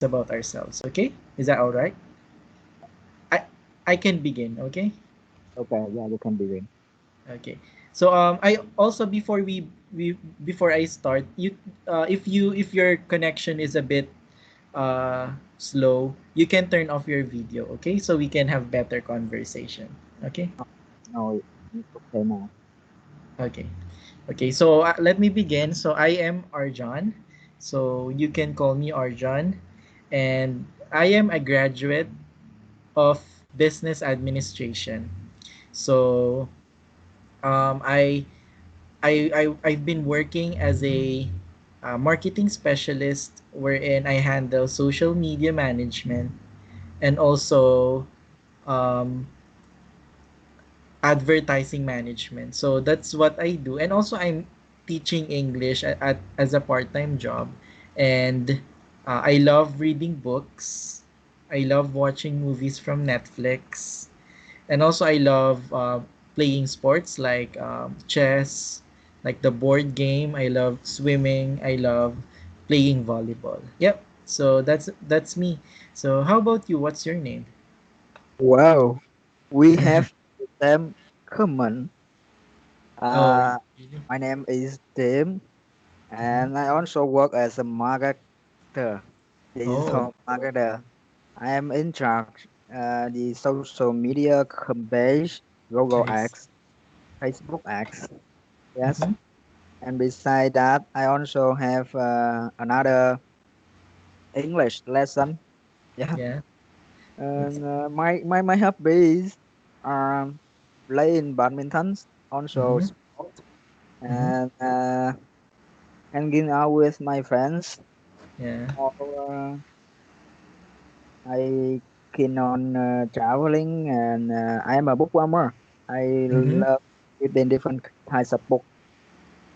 about ourselves. Okay, is that all right? I I can begin. Okay. Okay, yeah, you can begin. Okay. So I also we before I start, you if your connection is a bit slow, you can turn off your video, okay? So we can have better conversation. Okay? No, it's okay now. Okay. Okay. So let me begin. So I am Arjan. So you can call me Arjan, and I am a graduate of business administration. So I I've been working as a marketing specialist wherein I handle social media management and also um, advertising management. So that's what I do. And also I'm teaching English as a part-time job. And I love reading books. I love watching movies from Netflix. And also I love playing sports like chess, like the board game. I love swimming. I love playing volleyball. Yep. So that's me. So how about you? What's your name? Wow, we have the same common. Oh, Uh, really? my name is Tim, Mhm. and I also work as a marketer, Oh, digital marketer. I am in charge the social media campaigns, Google I see. Ads, Facebook Ads. Yes, Mm-hmm. and beside that, I also have another English lesson. Yeah, Yeah, that's and my hobbies are playing badminton, also mm-hmm. sport, Mm-hmm. and hanging out with my friends. Yeah. Or I keen on traveling, and I am a bookwormer. I Mm-hmm. love reading different types of books.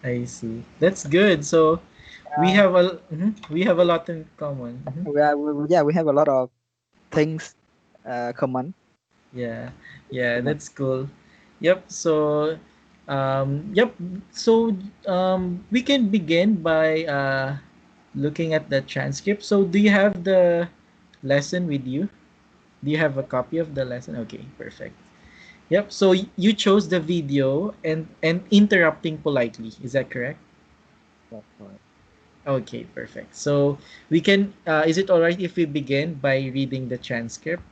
I see. That's good. So Uh, we have a lot in common. Mm-hmm. yeah, we have a lot of things common. Yeah, yeah, Common. that's cool. Yep. So, yep. So, we can begin by looking at the transcript. So, do you have the lesson with you? Do you have a copy of the lesson? Okay, perfect. Yep. So you chose the video and interrupting politely. Is that correct? That's correct. Okay, perfect. So we can. Is it all right if we begin by reading the transcript?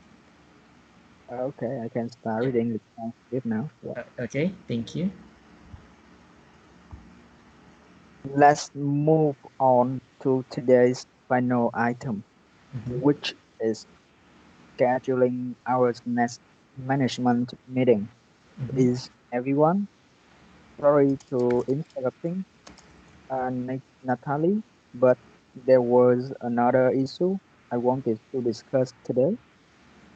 Okay, I can start Yeah. reading the transcript now. Yeah. Okay. Thank you. Let's move on to today's final item, Mhm. which is scheduling our next management meeting. Mhm. Is everyone? Sorry to interrupting, Natalie, but there was another issue I wanted to discuss today.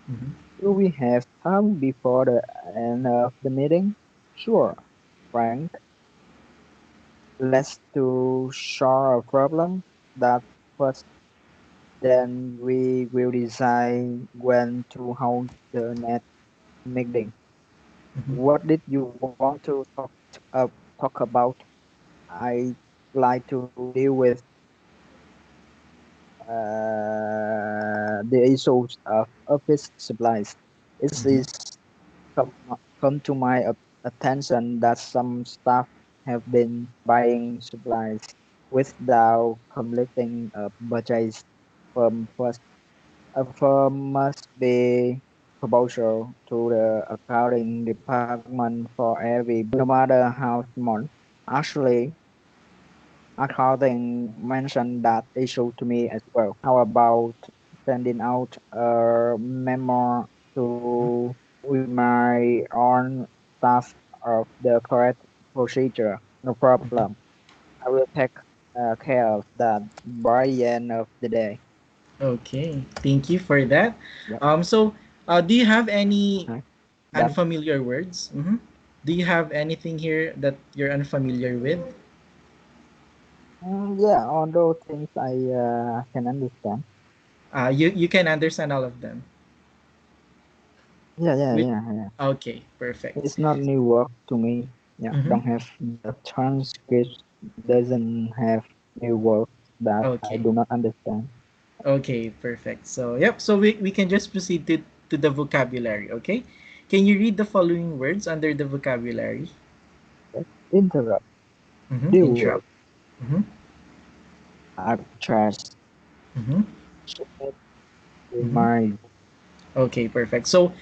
Mhm. Do we have time before the end of the meeting? Sure, Frank. Let's to solve a problem that first. Then we will decide when to hold the next meeting. Mhm. What did you want to uh, talk about? I like to deal with the issues of office supplies. It Mhm. is come, come to my attention that some staff have been buying supplies without completing a purchase from first. A firm must be proposal to the accounting department for every bill, no matter how small. Actually, accounting mentioned that issue to me as well. How about sending out a memo to my own staff of the correct procedure? No problem. I will take care of that by the end of the day. Okay, thank you for that. Yep. So, do you have any Okay. Done. unfamiliar words? Do you have anything here that you're unfamiliar with? Yeah, all those things I can understand. You can understand all of them. Yeah, yeah, With yeah, yeah. Okay, perfect. It's not new work to me. Yeah, Mm-hmm. don't have the transcript doesn't have new work that I Okay. do not understand. Okay, perfect. So, yep. So we can just proceed to the vocabulary. Okay. Can you read the following words under the vocabulary? Yes. Interrupt, Mm-hmm. deal with, Interrupt. Mm-hmm. address, Mm-hmm. submit, Mm-hmm. remind. Okay, perfect. So,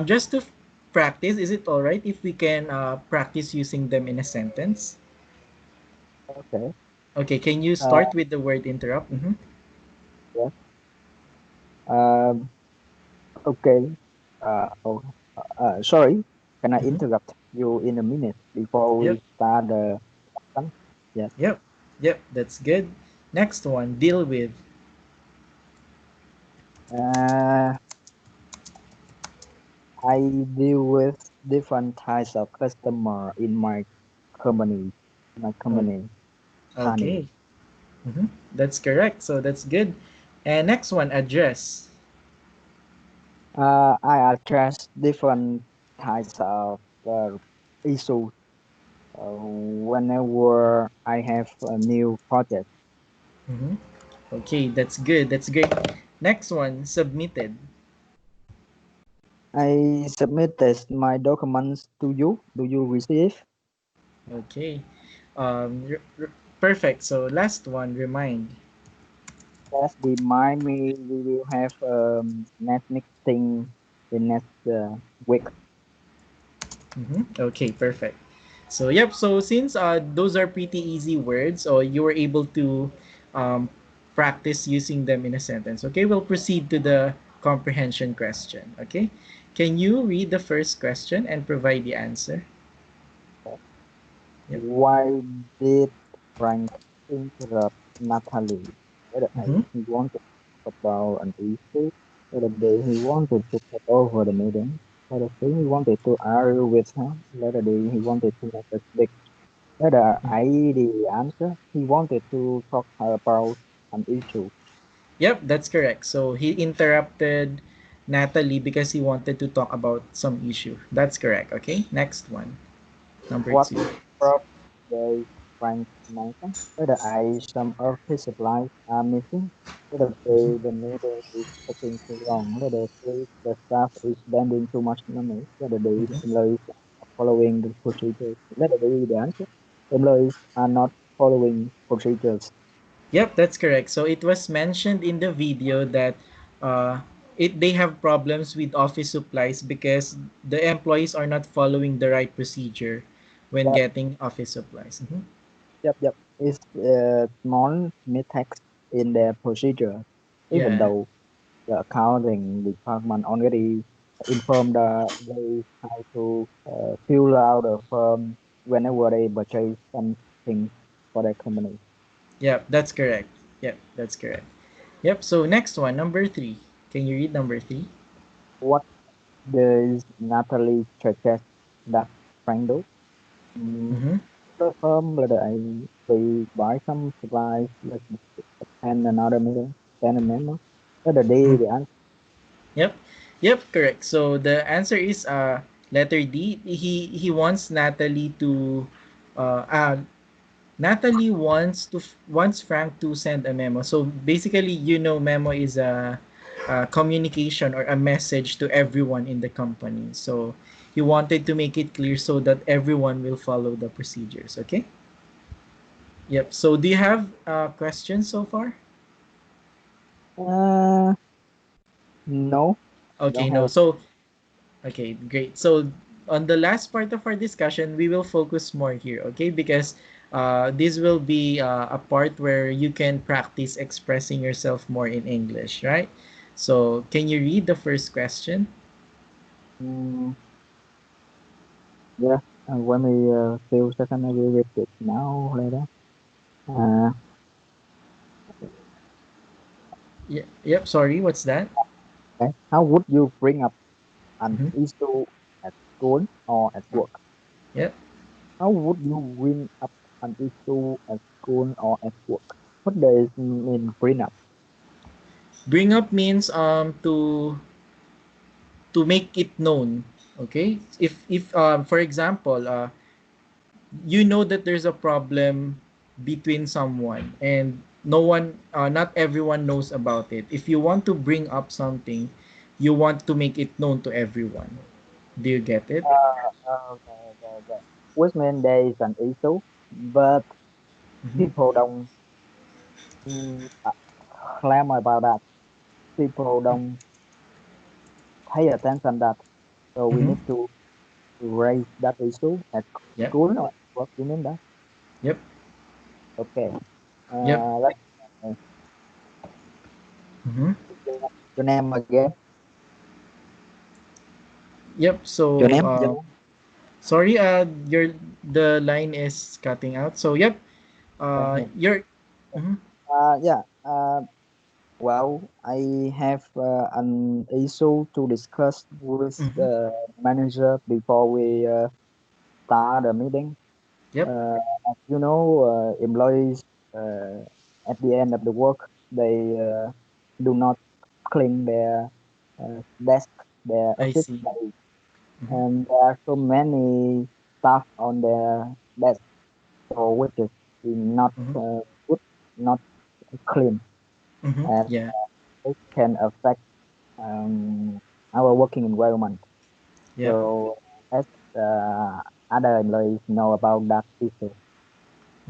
just to practice, is it all right if we can practice using them in a sentence? Okay. Okay, can you Uh, start with the word interrupt? Mm-hmm. yes. Um, okay. Oh, sorry. Can I Mm-hmm. interrupt you in a minute before Yep. we start the lesson? Yes. Yep. Yep. That's good. Next one, deal with. Uh, I deal with different types of customer in my company. My O- company, honey. Okay. Mm-hmm. That's correct. So that's good. And next one, address. I address different types of issues whenever I have a new project. Mm-hmm. Okay, that's good. That's great. Next one, submitted. I submitted my documents to you. Do you receive? Okay. Perfect. So last one, remind. Just remind me we will have next meeting in next week. Okay, perfect. So yep. So since those are pretty easy words, or you were able to um, practice using them in a sentence. Okay, we'll proceed to the comprehension question. Okay, can you read the first question and provide the answer? Yep. Why did Frank interrupt Natalie? Whether Mm-hmm. he wanted to talk about an issue, whether he wanted to take over the meeting, whether he wanted to argue with her, whether he wanted to make a big, whether I the answer, he wanted to talk about an issue. Yep, that's correct. So he interrupted Natalie because he wanted to talk about some issue. That's correct. Okay, next one, number What two. problem does Frank mention? Whether some of his supplies are missing, whether the meeting is taking too long, whether the staff is spending too much money, whether the Mhm. employees are following the procedures, whether the answer, employees are not following procedures. Yep, that's correct. So it was mentioned in the video that uh, they have problems with office supplies because the employees are not following the right procedure when Yep, getting office supplies. yep. It's small mistakes in their procedure, even Yeah. though the accounting department already informed they how to fill out a form whenever they purchase something for their company. Yep, that's correct. Yep, that's correct. Yep. So next one, number three. Can you read number three? What does Natalie suggest that Frank do? Mm, Mm-hmm. the firm let I we buy some supplies, let's attend another meeting, send a memo. Whether the answer. Yep. Yep, correct. So the answer is letter D. He wants Natalie to Natalie wants Frank to send a memo. So basically, memo is a communication or a message to everyone in the company. So he wanted to make it clear so that everyone will follow the procedures. Okay. Yep. So do you have questions so far? Uh, no, I Okay, don't no. have. So okay, great. So on the last part of our discussion, we will focus more here, okay? Because this will be a part where you can practice expressing yourself more in English, right? So can you read the first question? Mm, yeah, when we few seconds, I will read it now later. Uh, Yeah, yep, sorry, what's that? okay. How would you bring up an Mm-hmm. issue at school or at work? Yep. How would you bring up an issue at school or at work? What does it mean bring up? Bring up means to make it known, okay? If for example, you know that there's a problem between someone and no one, not everyone knows about it. If you want to bring up something, you want to make it known to everyone. Do you get it? Okay, okay, okay. Which means there is an issue, but Mm-hmm. people don't claim about that. People don't pay attention that. So we Mm-hmm. need to raise that issue at Yep. school or what you mean that? Yep. Okay. Yep. Let's Mm-hmm. your name again. Yep. Your So, name. Your name. sorry, your the line is cutting out. So, yep. Okay. You're. Mm-hmm. Yeah. Well, I have an issue to discuss with Mm-hmm. the manager before we start the meeting. Yep. Uh, you know, employees uh, at the end of the work, they do not clean their desk, their I office see. space, Mm-hmm. and there are so many stuff on their desk, so which is not Mm-hmm. good, not clean, Mm-hmm. and Yeah. it can affect um, our working environment. Yep. So as other employees know about that issue.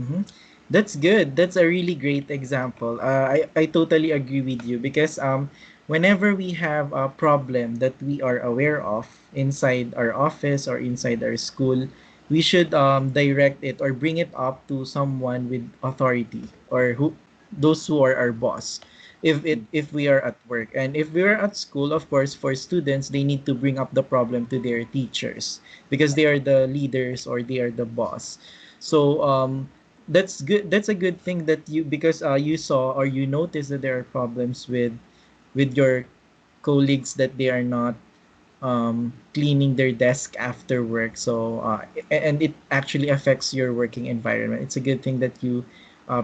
Mm-hmm. That's good. That's a really great example. I totally agree with you because whenever we have a problem that we are aware of inside our office or inside our school, we should direct it or bring it up to someone with authority or who those who are our boss. If we are at work and if we are at school, of course, for students, they need to bring up the problem to their teachers because they are the leaders or they are the boss. So that's good. That's a good thing that you because you saw or you noticed that there are problems with your colleagues that they are not cleaning their desk after work. So and it actually affects your working environment. It's a good thing that you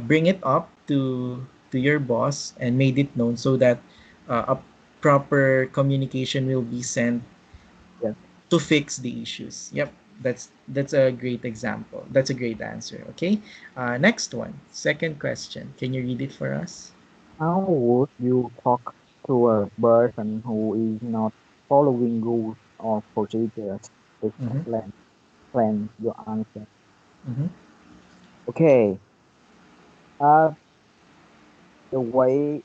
bring it up to your boss and made it known so that a proper communication will be sent Yes. to fix the issues. Yep, that's a great example. That's a great answer. Okay, next one, second question. Can you read it for us? How would you talk to a person who is not following rules or procedures? Please Mm-hmm. explain your answer. Mm-hmm. Okay. Uh, the way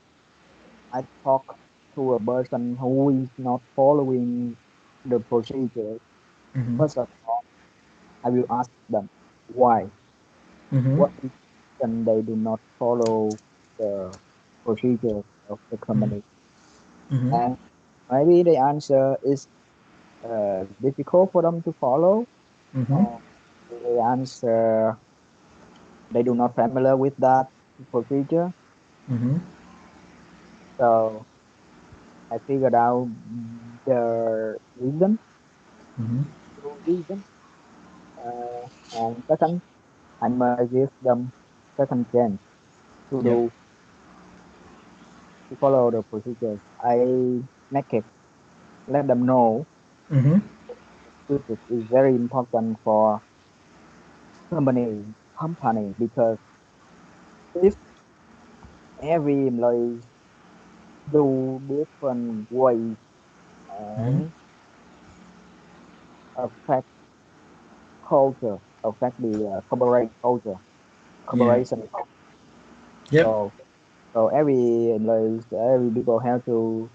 I talk to a person who is not following the procedures, Mm-hmm. first of all, I will ask them why. Mm-hmm. What is the reason they do not follow the procedures of the company? Mm-hmm. And maybe the answer is difficult for them to follow, Mm-hmm. or the answer they do not familiar with that procedure. Mm-hmm. So I figured out the reason, Mm-hmm. true reason, and second, I may give them second chance to Yep. do to follow the procedures. I make it let them know Mm-hmm. which is very important for company because if every employee do different ways Mm-hmm. and affect culture, affect the corporate culture, Yeah. corporation. Yep. So so every employees, every people have to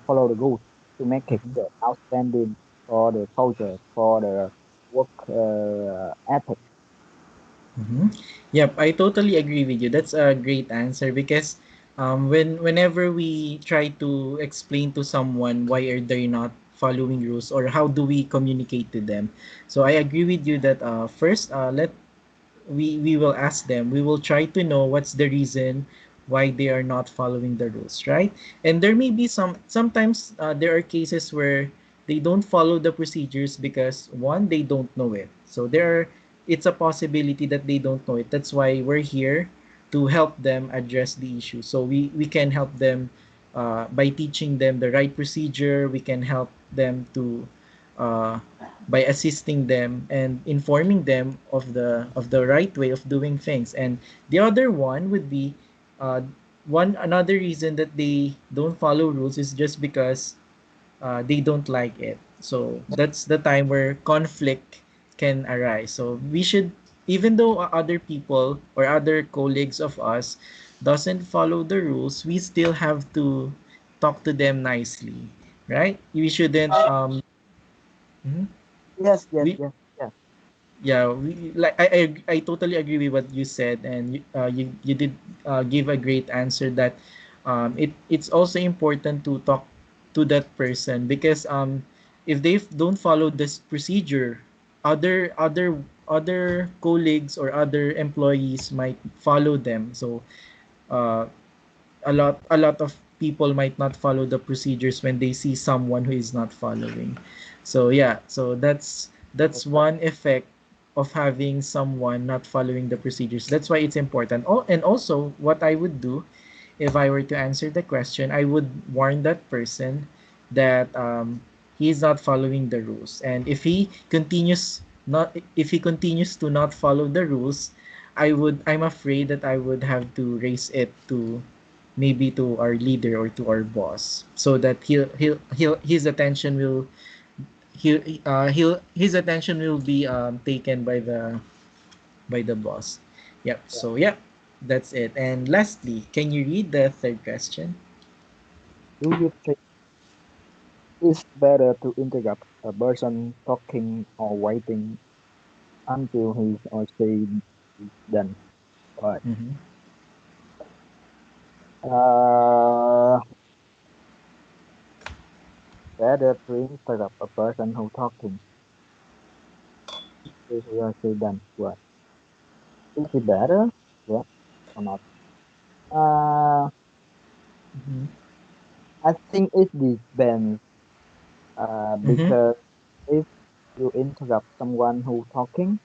follow the rules to make it Mm-hmm. outstanding for the culture, for the work ethic. Mm-hmm. Yep, I totally agree with you. That's a great answer because whenever we try to explain to someone why are they not following rules or how do we communicate to them, so I agree with you that first let we will ask them. We will try to know what's the reason why they are not following the rules, right? And there may be sometimes there are cases where they don't follow the procedures because one, they don't know it. So it's a possibility that they don't know it. That's why we're here to help them address the issue. So we can help them by teaching them the right procedure. We can help them to uh, by assisting them and informing them of the right way of doing things. And the other one would be uh, one another reason that they don't follow rules is just because they don't like it. So that's the time where conflict can arise. So we should, even though other people or other colleagues of us doesn't follow the rules, we still have to talk to them nicely, right? We shouldn't mhm. Yes, yes, we yes, yes. yeah, we like I totally agree with what you said, and you did give a great answer that it's also important to talk to that person because if they don't follow this procedure, other colleagues or other employees might follow them. So uh a lot of people might not follow the procedures when they see someone who is not following. So yeah, so that's one effect of having someone not following the procedures. That's why it's important. Oh, and also what I would do if I were to answer the question, I would warn that person that he is not following the rules, and if he continues to not follow the rules, I'm afraid that I would have to raise it to maybe to our leader or to our boss so that he'll his attention will he'll his attention will be taken by the boss. Yep. So yep, that's it. And lastly, can you read the third question? Do you think it's better to interrupt a person talking or waiting until he or she is done? Right. Mm-hmm. Uh, Better to interrupt a person who talking until he or she done. Right. Is it better? Yeah or not? Uh, Mm-hmm. I think it depends. Mm-hmm. Because if you interrupt someone who talking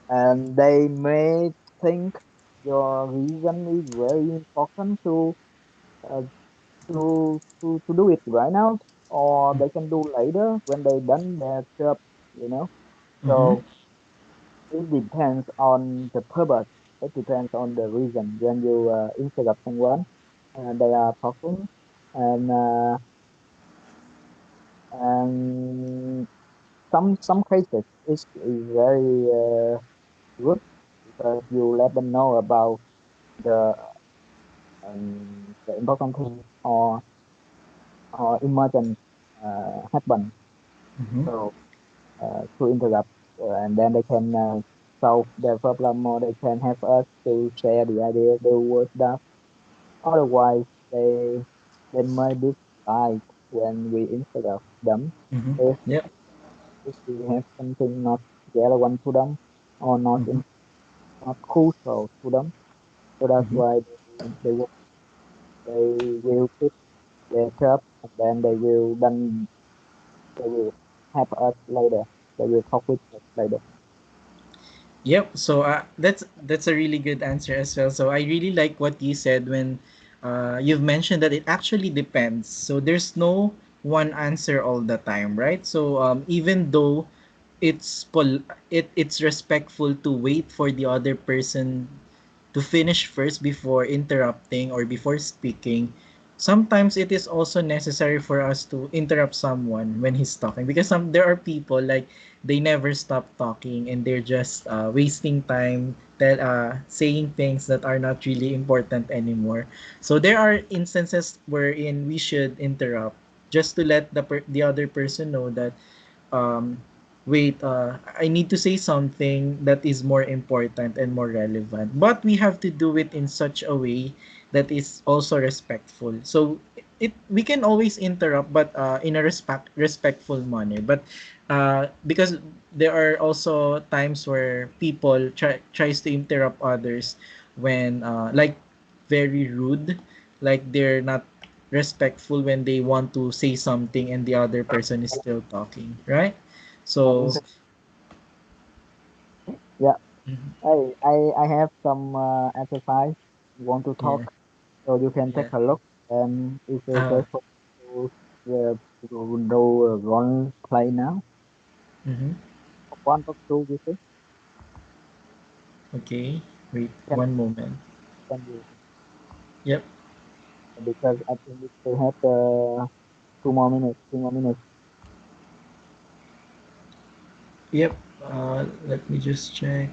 and they may think your reason is very important uh, to do it right now, or they can do later when they done their job, you know. Mm-hmm. So it depends on the purpose. It depends on the reason when you interrupt someone and they are talking, and and some cases is very good because you let them know about the the important thing or emergent happen. Mm-hmm. So to interrupt, and then they can solve their problem, or they can help us to share the idea, do what stuff. Otherwise, they might decide when we interrupt them Mm-hmm. if Yep. if we have something not relevant to them or Mm-hmm. not crucial to them. So that's Mm-hmm. why they will keep their job, and then they will help us later. They will talk with us later. Yep. So that's a really good answer as well. So I really like what you said when you've mentioned that it actually depends. So there's no one answer all the time, right? So even though it's respectful to wait for the other person to finish first before interrupting or before speaking, sometimes it is also necessary for us to interrupt someone when he's talking because there are people like they never stop talking and they're just wasting time saying things that are not really important anymore. So there are instances wherein we should interrupt just to let the other person know that um, wait, I need to say something that is more important and more relevant. But we have to do it in such a way that is also respectful. So we can always interrupt, but in a respectful manner. But because there are also times where people tries to interrupt others when like very rude, like they're not respectful when they want to say something and the other person is still talking, right? So, Inter- yeah, mhm, I have some exercise you want to talk, yeah, so you can take yeah. a look, and it's okay Uh, for you to do one play now. mhm. One or two, you see? Okay, wait Can one moment. can you Yep, because I think we still have 2 more minutes. 2 more minutes. yep. Let me just check.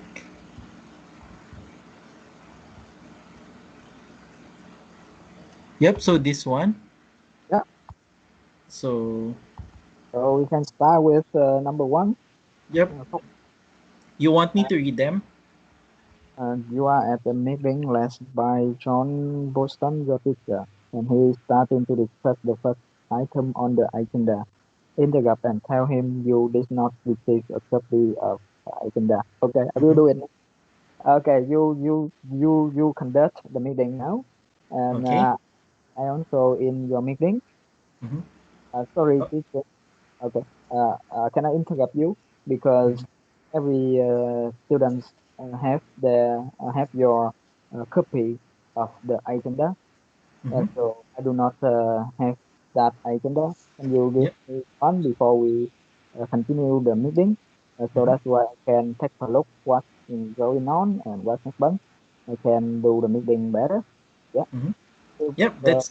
Yep, so this one. Yeah. So, So we can start with number one. yep. Uh, You want me to read them? you are at a meeting led by John Boston, the teacher, and he is starting to discuss the first item on the agenda. Interrupt and tell him you did not receive a copy of the agenda. Okay, I will Mm-hmm. do it. Okay, you conduct the meeting now, and Okay. I also in your meeting. Mm-hmm. Sorry, Oh, teacher. Okay. Can I interrupt you because mm-hmm. every students have your copy of the agenda. Mm-hmm. So I do not have that agenda. Can you give Yep. me one before we continue the meeting? So Mm-hmm. that's why I can take a look what is going on and what happened. I can do the meeting better. Yeah. Mm-hmm. You Yep, have,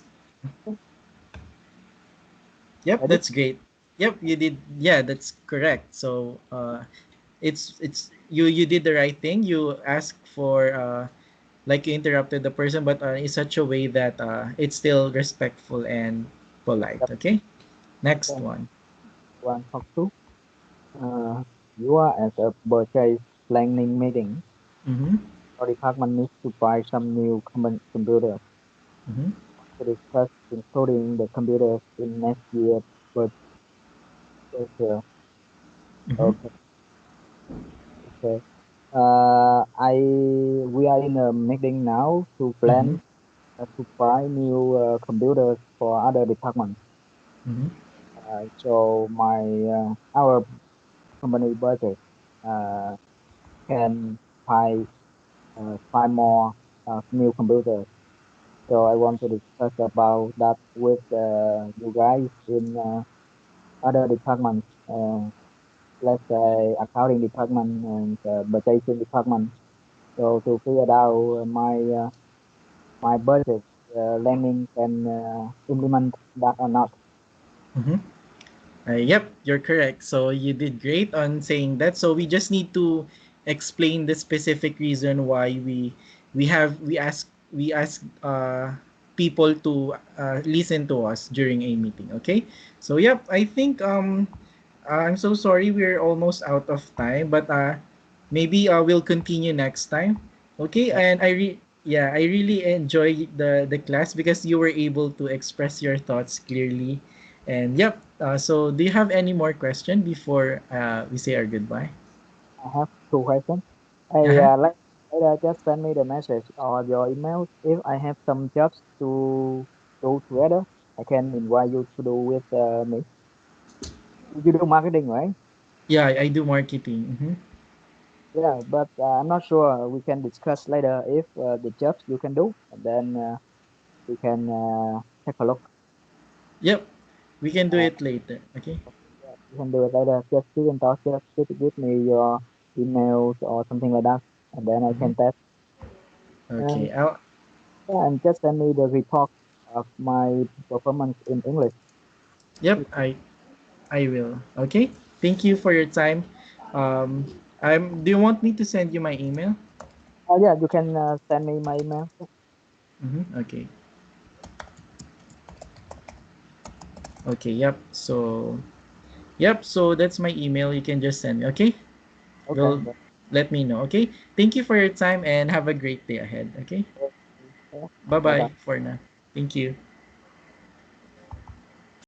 yep, ready? that's great. Yep, you did. Yeah, that's correct. So, it's you did the right thing. You asked for like you interrupted the person, but in such a way that it's still respectful and polite. Yep. Okay. Next Okay. one. One talk two. Uh, you are at a purchase planning meeting. Mm-hmm. Our department needs to buy some new computers Mm-hmm. to discuss including the computers in next year budget. Mm-hmm. Okay, okay. I we are in a meeting now to Mm-hmm. plan to buy new computers for other departments. Mm-hmm. So my our company budget uh, can buy 5 more new computers. So I want to discuss about that with you guys in other departments, let's say accounting department and budgeting department. So to figure out my budget, landing can implement that or not. Mm-hmm. Yep, you're correct. So you did great on saying that. So we just need to explain the specific reason why we ask people to listen to us during a meeting. Okay. So yep, I think I'm so sorry we're almost out of time, but maybe we'll continue next time. Okay, Yeah, and yeah, I really enjoy the class because you were able to express your thoughts clearly. And yep, so do you have any more question before we say our goodbye? I have 2 questions. Hey, Uh-huh. later just send me the message or your email if I have some jobs to do together. I can invite you to do with me. You do marketing, right? Yeah, I do marketing. Mm-hmm. Yeah, but I'm not sure. We can discuss later if the jobs you can do, and then we can take a look. Yep, we can do Uh, it later. Okay. yeah, we can do it later. Just keep in touch. Just give me your emails or something like that, and then I Mm-hmm. can test. And Okay. I'll, yeah, and just send me the report of my performance in English. yep, I will. Okay. Thank you for your time. Um, do you want me to send you my email? Yeah, you can send me my email. Mm-hmm. Okay. Okay. Yep. So yep. So that's my email. You can just send me. Okay. Okay. Will let me know. Okay. Thank you for your time and have a great day ahead. Okay. Yeah. Bye Bye bye bye. for now. Thank you.